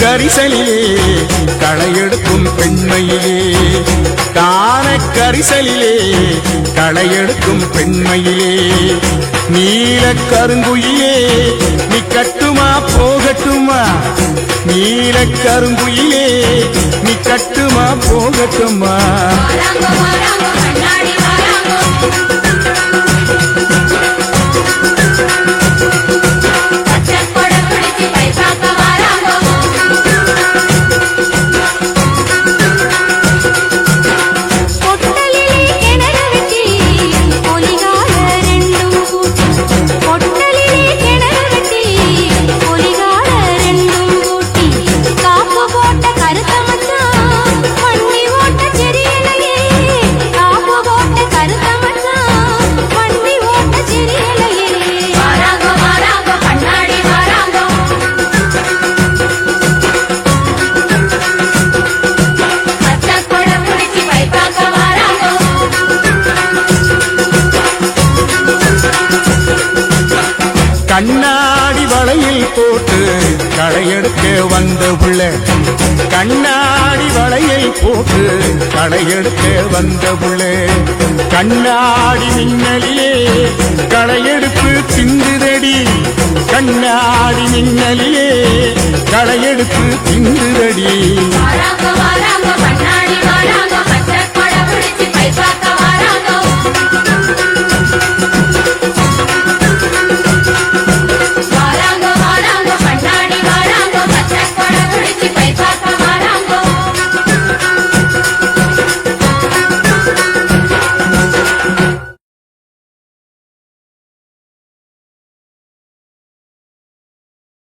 கரிசலிலே களையெடுக்கும் பெண்மையிலே கரிசலிலே களையெடுக்கும் பெண்மையிலே நீல கருங்குயிலே நீ கட்டுமா போகட்டுமா நீல கருங்குயிலே நீ கட்டுமா போகட்டுமா கண்ணாடி வளையில் போட்டு களையெடுக்க வந்த புள்ள கண்ணாடி வளையில் போட்டு களையெடுக்க வந்த புள்ள கண்ணாடி மின்னலிலே களையெடுப்பு திந்துதடி கண்ணாடி மின்னலிலே களையெடுப்பு திந்துதடி